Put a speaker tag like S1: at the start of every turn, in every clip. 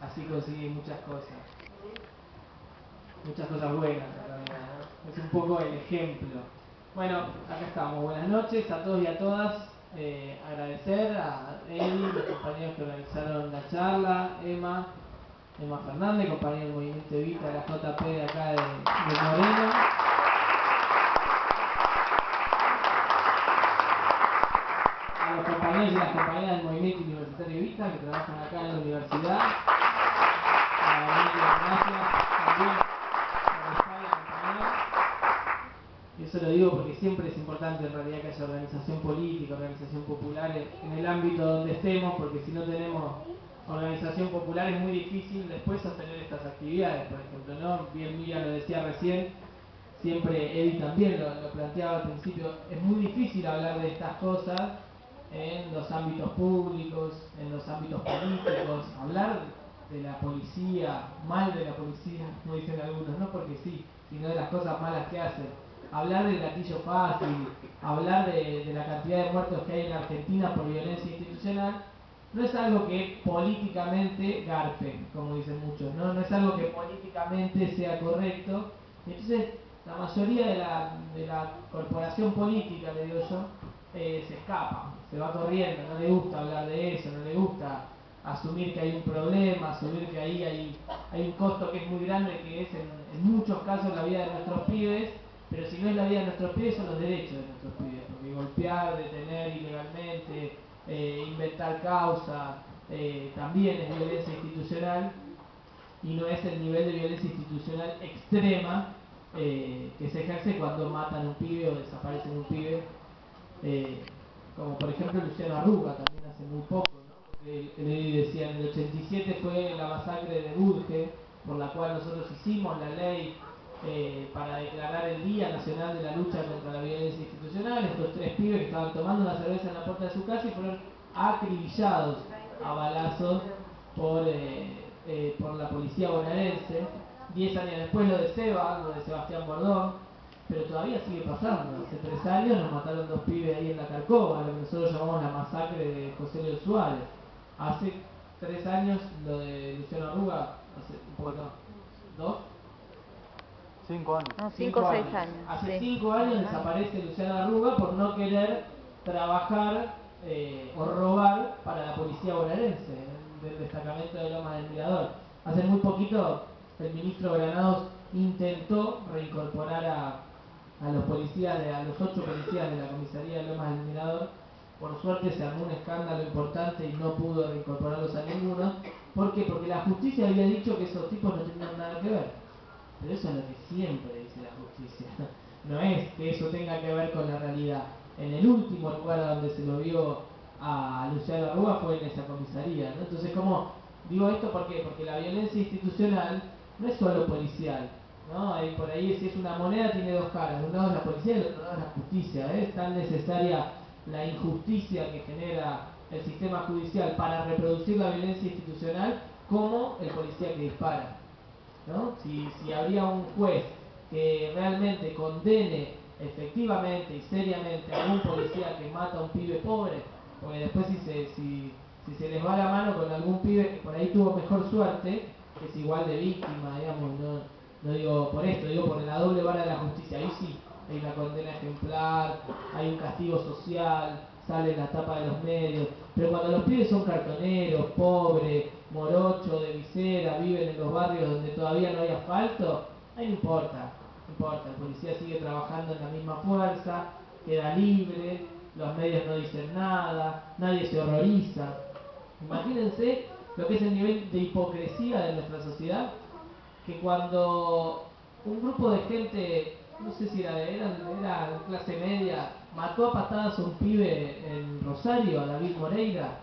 S1: así conseguí muchas cosas buenas en realidad, ¿no? Es un poco el ejemplo. Bueno, acá estamos. Buenas noches a todos y a todas. Agradecer a Eli, los compañeros que organizaron la charla, Emma Fernández, compañero del Movimiento Evita de la JP de acá de Moreno. A los compañeros y las compañeras del Movimiento Universitario Evita que trabajan acá en la universidad. Gracias también por estar y acompañar. Y eso lo digo porque siempre es importante en realidad que haya organización política, organización popular en el ámbito donde estemos, porque si no tenemos organización popular es muy difícil después sostener estas actividades, por ejemplo, ¿no? Bien Miriam lo decía recién, siempre Eddie también lo planteaba al principio, es muy difícil hablar de estas cosas en los ámbitos públicos, en los ámbitos políticos, hablar de la policía, mal de la policía, como dicen algunos, no porque sí, sino de las cosas malas que hacen. Hablar del gatillo fácil, hablar de la cantidad de muertos que hay en Argentina por violencia institucional, no es algo que políticamente garpe, como dicen muchos, no es algo que políticamente sea correcto. Entonces, la mayoría de la corporación política, le digo yo, se escapa, se va corriendo, no le gusta hablar de eso, no le gusta asumir que hay un problema, asumir que ahí hay un costo que es muy grande, que es en muchos casos la vida de nuestros pibes, pero si no es la vida de nuestros pibes son los derechos de nuestros pibes, porque golpear, detener ilegalmente, inventar causa, también es violencia institucional, y no es el nivel de violencia institucional extrema que se ejerce cuando matan a un pibe o desaparecen un pibe, como por ejemplo Luciano Arruga también hace muy poco, ¿no? Porque él decía en el 87 fue la masacre de Budge, por la cual nosotros hicimos la ley para declarar el Día Nacional de la Lucha contra la Violencia Institucional. Estos tres pibes que estaban tomando una cerveza en la puerta de su casa y fueron acribillados a balazos por la policía bonaerense. 10 años después lo de Seba, lo de Sebastián Bordón, pero todavía sigue pasando. Hace 3 años nos mataron 2 pibes ahí en la Carcova, lo que nosotros llamamos la masacre de José León Suárez. Hace 3 años lo de Luciano Arruga, hace un poco más, 2,
S2: 5 años.
S3: No, 5 o 6 años.
S1: Hace
S3: sí.
S1: 5 años desaparece Luciano Arruga por no querer trabajar o robar para la policía bonaerense del destacamento de Lomas del Mirador. Hace muy poquito el ministro Granados intentó reincorporar a los policías, a los 8 policías de la comisaría de Lomas del Mirador. Por suerte se armó un escándalo importante y no pudo reincorporarlos a ninguno. ¿Por qué? Porque la justicia había dicho que esos tipos no tenían nada que ver. Pero eso es lo que siempre dice la justicia. No es que eso tenga que ver con la realidad. En el último lugar donde se lo vio a Luciano Arruga fue en esa comisaría, ¿no? Entonces, ¿cómo digo esto? ¿Por qué? Porque la violencia institucional no es solo policial, ¿no? Por ahí, si es una moneda, tiene dos caras. De un lado es la policía y del otro lado es la justicia. Es tan necesaria la injusticia que genera el sistema judicial para reproducir la violencia institucional como el policía que dispara, ¿no? Si habría un juez que realmente condene efectivamente y seriamente a algún policía que mata a un pibe pobre, porque después si se les va la mano con algún pibe que por ahí tuvo mejor suerte, que es igual de víctima, digamos, no digo por esto, digo por la doble vara de la justicia, ahí sí, hay una condena ejemplar, hay un castigo social, sale en la tapa de los medios, pero cuando los pibes son cartoneros, pobres, morochos, de visera, viven en los barrios donde todavía no hay asfalto, ahí no importa, el policía sigue trabajando en la misma fuerza, queda libre, los medios no dicen nada, nadie se horroriza. Imagínense lo que es el nivel de hipocresía de nuestra sociedad, que cuando un grupo de gente, no sé si era clase media, mató a patadas a un pibe en Rosario, a David Moreira,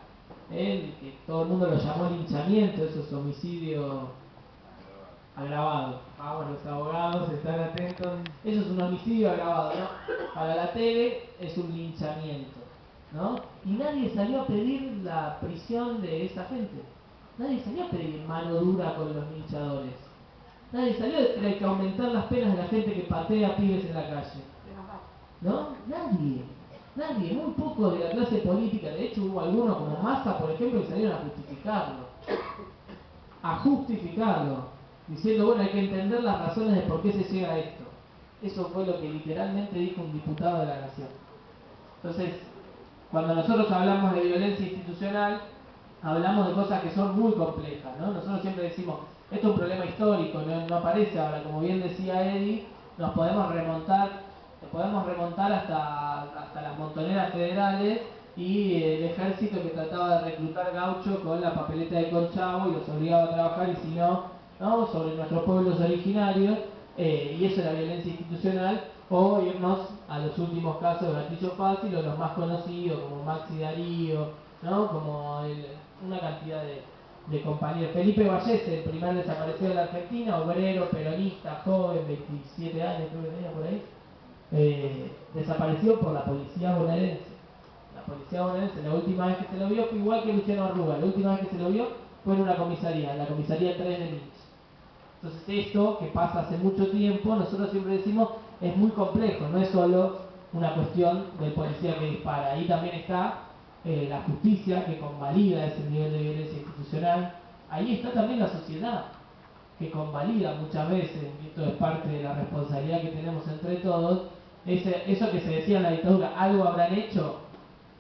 S1: él, que todo el mundo lo llamó linchamiento, eso es homicidio agravado. Bueno, los abogados están atentos, eso es un homicidio agravado, ¿no? Para la tele es un linchamiento, ¿no? Y nadie salió a pedir la prisión de esa gente. Nadie salió a pedir mano dura con los linchadores. Nadie salió a decir que hay que aumentar las penas de la gente que patea pibes en la calle. ¿No? Nadie, muy poco de la clase política. De hecho hubo algunos como Massa, por ejemplo, que salieron a justificarlo. a justificarlo, diciendo, bueno, hay que entender las razones de por qué se llega a esto. Eso fue lo que literalmente dijo un diputado de la Nación. Entonces, cuando nosotros hablamos de violencia institucional, hablamos de cosas que son muy complejas, ¿no? Nosotros siempre decimos, esto es un problema histórico, no aparece ahora, como bien decía Eddie, nos podemos remontar hasta las montoneras federales y el ejército que trataba de reclutar gauchos con la papeleta de Colchagua y los obligaba a trabajar, y si no, sobre nuestros pueblos originarios, y eso era violencia institucional, o irnos a los últimos casos de Gatillo Fácil, o los más conocidos como Maxi Darío, ¿no? Como una cantidad de compañeros. Felipe Vallese, el primer desaparecido de la Argentina, obrero, peronista, joven, 27 años, creo que tenía por ahí, desapareció por la policía bonaerense. La policía bonaerense, la última vez que se lo vio fue igual que Luciano Arruga, la última vez que se lo vio fue en una comisaría, en la comisaría 3 de Lynch. Entonces esto, que pasa hace mucho tiempo, nosotros siempre decimos, es muy complejo, no es solo una cuestión del policía que dispara. Ahí también está la justicia, que convalida ese nivel de violencia institucional. Ahí está también la sociedad, que convalida muchas veces, y esto es parte de la responsabilidad que tenemos entre todos, eso que se decía en la dictadura, algo habrán hecho.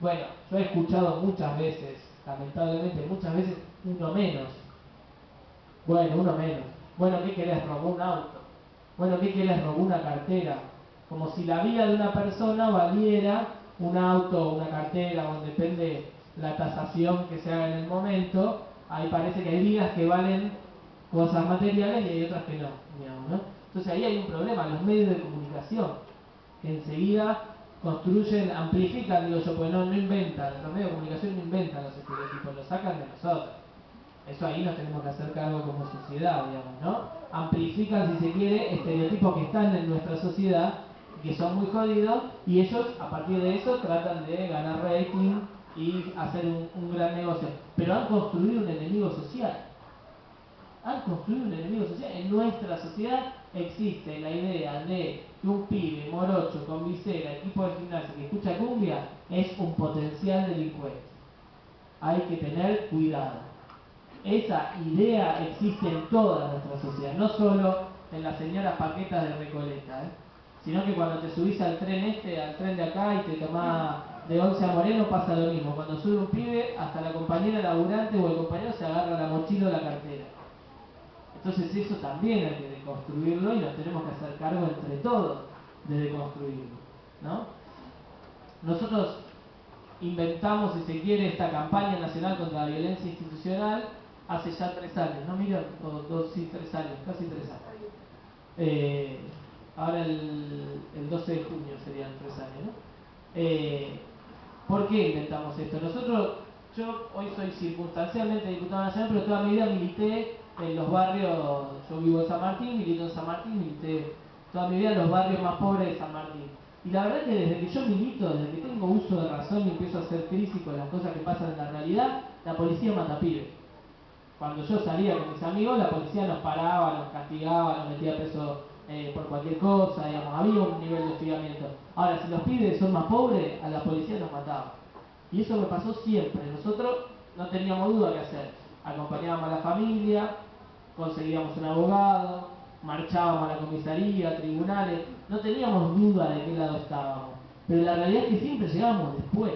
S1: Bueno, yo he escuchado muchas veces, lamentablemente muchas veces, uno menos. Bueno, uno menos. Bueno, ¿qué querés? Robó un auto. Bueno, ¿qué querés? Robó una cartera. Como si la vida de una persona valiera un auto, una cartera, o depende la tasación que se haga en el momento. Ahí parece que hay vidas que valen cosas materiales y hay otras que no, digamos, ¿no? Entonces ahí hay un problema, los medios de comunicación, que enseguida construyen, amplifican, digo yo, porque no inventan, los medios de comunicación no inventan los estereotipos, los sacan de nosotros. Eso ahí nos tenemos que hacer cargo como sociedad, digamos, ¿no? Amplifican, si se quiere, estereotipos que están en nuestra sociedad, que son muy jodidos, y ellos, a partir de eso, tratan de ganar rating y hacer un gran negocio. Pero han construido un enemigo social. Han construido un enemigo social. En nuestra sociedad existe la idea de que un pibe morocho con visera, equipo de gimnasia que escucha cumbia, es un potencial delincuente. Hay que tener cuidado. Esa idea existe en toda nuestra sociedad, no solo en las señoras paquetas de Recoleta, sino que cuando te subís al tren al tren de acá y te tomás de Once a Moreno, pasa lo mismo. Cuando sube un pibe, hasta la compañera laburante o el compañero se agarra la mochila o la cartera. Entonces eso también hay que deconstruirlo y nos tenemos que hacer cargo entre todos de deconstruirlo, ¿no? Nosotros inventamos, si se quiere, esta campaña nacional contra la violencia institucional hace ya 3 años, ¿no? Mira, sí, 3 años, casi 3 años. Ahora el 12 de junio serían 3 años, ¿no? ¿Por qué inventamos esto? Yo hoy soy circunstancialmente diputado nacional, pero toda mi vida milité en los barrios, yo vivo en San Martín, milito en San Martín, milité toda mi vida en los barrios más pobres de San Martín. Y la verdad que desde que yo milito, desde que tengo uso de razón y empiezo a hacer crisis con las cosas que pasan en la realidad, la policía mata pibes. Cuando yo salía con mis amigos, la policía nos paraba, nos castigaba, nos metía preso por cualquier cosa, digamos, había un nivel de hostigamiento. Ahora, si los pibes son más pobres, a la policía nos mataba. Y eso me pasó siempre. Nosotros no teníamos duda qué hacer. Acompañábamos a la familia, conseguíamos un abogado, marchábamos a la comisaría, a tribunales, no teníamos duda de qué lado estábamos. Pero la realidad es que siempre llegábamos después.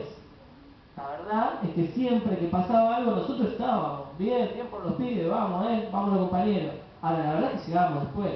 S1: La verdad es que siempre que pasaba algo nosotros estábamos. Bien por los pibes, vamos, vamos los compañeros. Ahora, la verdad es que llegábamos después.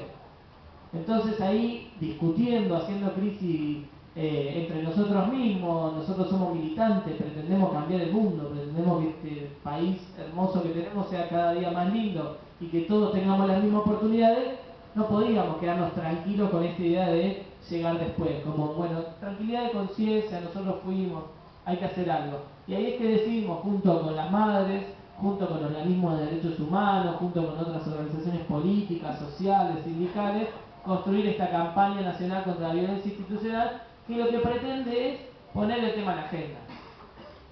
S1: Entonces ahí, discutiendo, haciendo crisis entre nosotros mismos, nosotros somos militantes, pretendemos cambiar el mundo, pretendemos que este país hermoso que tenemos sea cada día más lindo y que todos tengamos las mismas oportunidades, no podíamos quedarnos tranquilos con esta idea de llegar después, como, bueno, tranquilidad de conciencia, nosotros fuimos, hay que hacer algo. Y ahí es que decidimos, junto con las madres, junto con organismos de derechos humanos, junto con otras organizaciones políticas, sociales, sindicales, construir esta campaña nacional contra la violencia institucional, que lo que pretende es poner el tema en la agenda.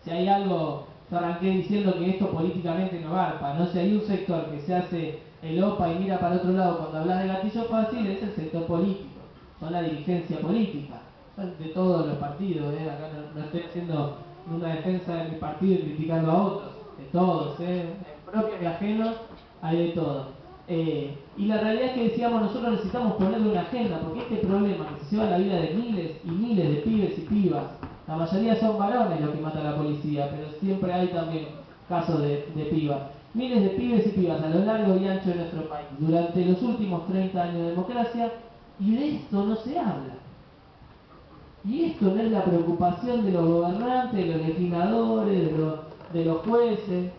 S1: Si hay algo, yo arranqué diciendo que esto políticamente no garpa, ¿no? Si hay un sector que se hace el OPA y mira para otro lado cuando hablas de gatillo fácil, es el sector político, son la dirigencia política, son de todos los partidos, acá no estoy haciendo una defensa de mi partido y criticando a otros, de todos, en propios y ajenos, hay de todo. Y la realidad es que decíamos, nosotros necesitamos ponerle una agenda, porque este problema que se lleva la vida de miles y miles de pibes y pibas, la mayoría son varones los que mata a la policía, pero siempre hay también casos de pibas. Miles de pibes y pibas a lo largo y ancho de nuestro país, durante los últimos 30 años de democracia, y de esto no se habla. Y esto no es la preocupación de los gobernantes, de los legisladores, de los jueces.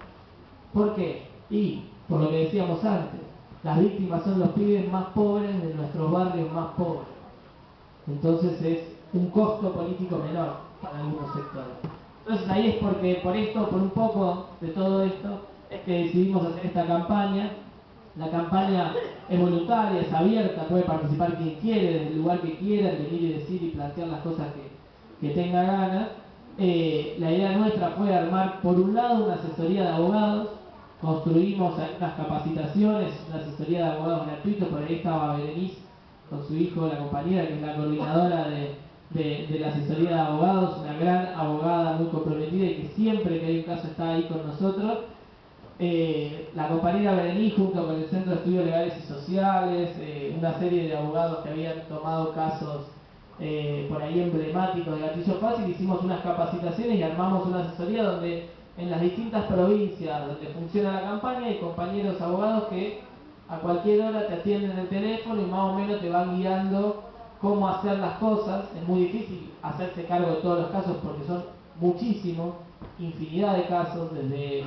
S1: ¿Por qué? Y, por lo que decíamos antes, las víctimas son los pibes más pobres de nuestros barrios más pobres. Entonces es un costo político menor para algunos sectores. Entonces ahí es porque, por esto, por un poco de todo esto, es que decidimos hacer esta campaña. La campaña es voluntaria, es abierta, puede participar quien quiere, desde el lugar que quiera, venir y decir y plantear las cosas que tenga ganas. La idea nuestra fue armar, por un lado, una asesoría de abogados. Construimos unas capacitaciones, una asesoría de abogados gratuitos. Por ahí estaba Berenice con su hijo, la compañera, que es la coordinadora de la asesoría de abogados, una gran abogada muy comprometida y que siempre que hay un caso está ahí con nosotros. La compañera Berenice, junto con el Centro de Estudios Legales y Sociales, una serie de abogados que habían tomado casos por ahí emblemáticos de gatillo fácil, hicimos unas capacitaciones y armamos una asesoría donde en las distintas provincias donde funciona la campaña hay compañeros abogados que a cualquier hora te atienden el teléfono y más o menos te van guiando cómo hacer las cosas. Es muy difícil hacerse cargo de todos los casos porque son muchísimos, infinidad de casos, desde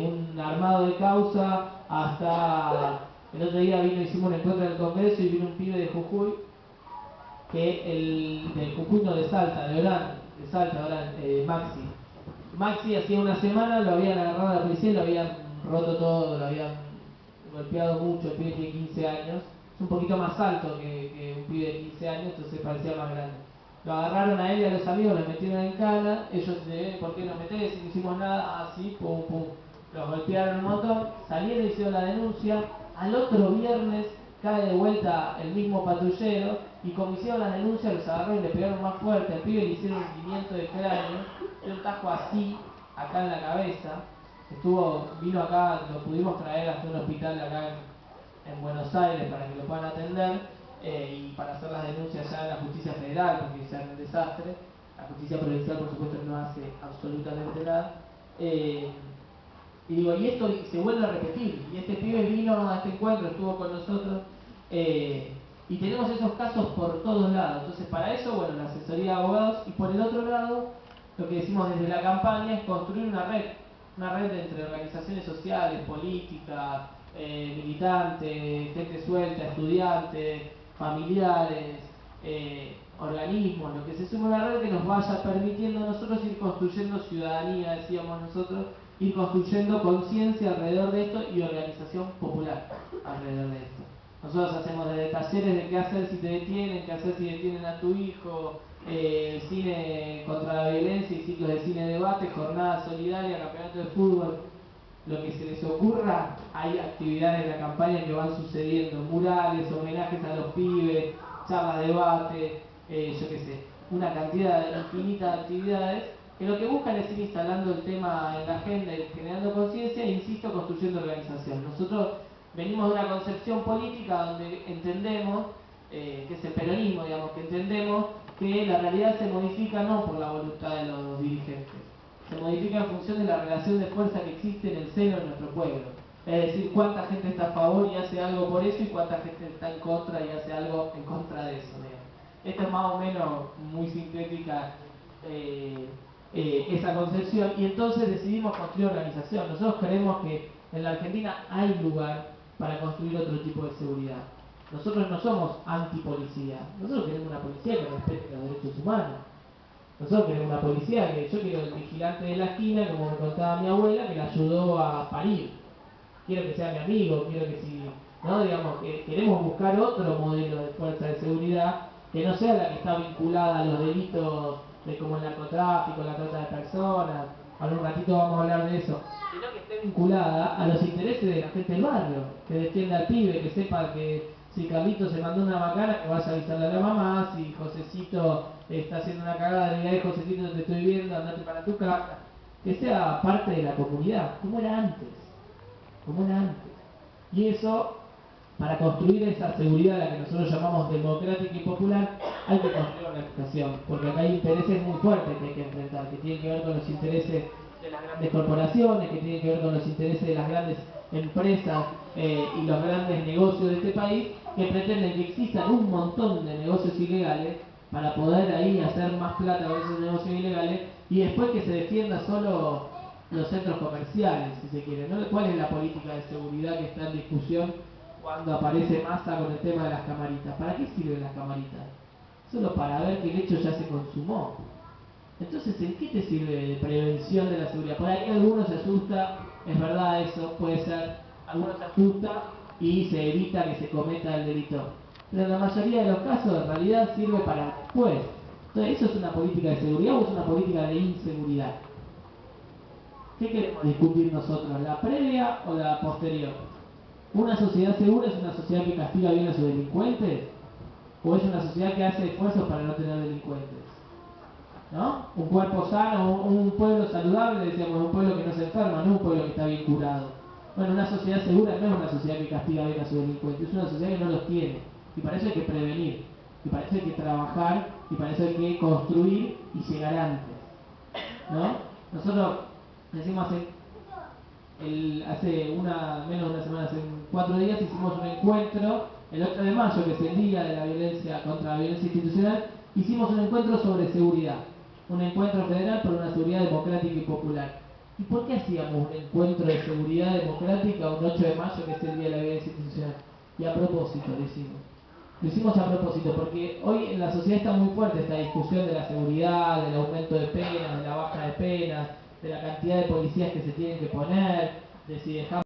S1: un armado de causa hasta... El otro día hicimos un encuentro en el Congreso y vino un pibe de Jujuy, del Jujuy, no, de Salta, de Orán, Maxi. Maxi hacía una semana lo habían agarrado a la policía, lo habían roto todo, lo habían golpeado mucho. El pibe tiene 15 años, es un poquito más alto que un pibe de 15 años, entonces parecía más grande. Lo agarraron a él y a los amigos, lo metieron en cana. Ellos ¿por qué nos metés? Si no hicimos nada, así, pum, pum. Los golpearon un montón, salieron y hicieron la denuncia. Al otro viernes cae de vuelta el mismo patrullero y como hicieron la denuncia los agarraron y le pegaron más fuerte. Al pibe le hicieron un hundimiento de cráneo, un tajo así, acá en la cabeza. Vino acá, lo pudimos traer hasta un hospital acá en Buenos Aires para que lo puedan atender y para hacer las denuncias ya en la justicia federal, porque ya es un desastre. La justicia provincial, por supuesto, no hace absolutamente nada. Y esto se vuelve a repetir. Y este pibe vino a este encuentro, estuvo con nosotros, y tenemos esos casos por todos lados. Entonces, para eso, bueno, la asesoría de abogados. Y por el otro lado, lo que decimos desde la campaña es construir una red entre organizaciones sociales, políticas, militantes, gente suelta, estudiantes, familiares, organismos, lo que se sume a una red que nos vaya permitiendo a nosotros ir construyendo ciudadanía, decíamos nosotros, ir construyendo conciencia alrededor de esto y organización popular alrededor de esto. Nosotros hacemos desde talleres de qué hacer si te detienen, qué hacer si detienen a tu hijo, cine contra la violencia y ciclos de cine debate, jornada solidaria, campeonato de fútbol, lo que se les ocurra. Hay actividades de la campaña que van sucediendo, murales, homenajes a los pibes, charlas de debate, yo qué sé, una cantidad infinita de actividades que lo que buscan es ir instalando el tema en la agenda y generando conciencia e, insisto, construyendo organización. Nosotros venimos de una concepción política donde entendemos, que es el peronismo, digamos, que entendemos que la realidad se modifica no por la voluntad de los dirigentes, se modifica en función de la relación de fuerza que existe en el seno de nuestro pueblo. Es decir, cuánta gente está a favor y hace algo por eso y cuánta gente está en contra y hace algo en contra de eso. Esta es más o menos muy sintética esa concepción, y entonces decidimos construir organización. Nosotros creemos que en la Argentina hay lugar para construir otro tipo de seguridad. Nosotros no somos antipolicía, nosotros queremos una policía que respete los derechos humanos. Nosotros queremos una policía yo quiero el vigilante de la esquina, como me contaba mi abuela, que la ayudó a parir. Quiero que sea mi amigo, quiero que queremos buscar otro modelo de fuerza de seguridad que no sea la que está vinculada a los delitos como el narcotráfico, la trata de personas. Ahora un ratito vamos a hablar de eso, sino que esté vinculada a los intereses de la gente del barrio, que defienda al pibe, que sepa que si Carlito se mandó una macana, que vaya a avisarle a la mamá. Si Josecito está haciendo una cagada, le diga, Josecito, te estoy viendo, andate para tu casa. Que sea parte de la comunidad, como era antes. Y eso, para construir esa seguridad a la que nosotros llamamos democrática y popular, hay que construir una organización, porque acá hay intereses muy fuertes que hay que enfrentar, que tienen que ver con los intereses de las grandes corporaciones, que tienen que ver con los intereses de las grandes empresas y los grandes negocios de este país, que pretenden que existan un montón de negocios ilegales para poder ahí hacer más plata con esos negocios ilegales y después que se defienda solo los centros comerciales, si se quiere, ¿no? ¿Cuál es la política de seguridad que está en discusión cuando aparece Massa con el tema de las camaritas? ¿Para qué sirven las camaritas? Solo para ver que el hecho ya se consumó. Entonces, ¿en qué te sirve de prevención de la seguridad? Por ahí algunos se asusta, es verdad eso, puede ser, algunos se asusta y se evita que se cometa el delito. Pero en la mayoría de los casos, en realidad, sirve para después. Entonces, ¿eso es una política de seguridad o es una política de inseguridad? ¿Qué queremos discutir nosotros? ¿La previa o la posterior? ¿Una sociedad segura es una sociedad que castiga bien a sus delincuentes? ¿O es una sociedad que hace esfuerzos para no tener delincuentes? ¿No? Un cuerpo sano, un pueblo saludable, decíamos, un pueblo que no se enferma, no un pueblo que está bien curado. Bueno, una sociedad segura no es una sociedad que castiga bien a sus delincuentes, es una sociedad que no los tiene. Y para eso hay que prevenir, y para eso hay que trabajar, y para eso hay que construir y llegar antes. ¿No? Nosotros decimos hace menos de una semana, hace 4 días, hicimos un encuentro, el 8 de mayo, que es el día de la violencia contra la violencia institucional, hicimos un encuentro sobre seguridad, un encuentro federal por una seguridad democrática y popular. ¿Y por qué hacíamos un encuentro de seguridad democrática un 8 de mayo, que es el día de la violencia institucional? Y a propósito lo hicimos. Lo hicimos a propósito, porque hoy en la sociedad está muy fuerte esta discusión de la seguridad, del aumento de penas, de la baja de penas, de la cantidad de policías que se tienen que poner, de si dejamos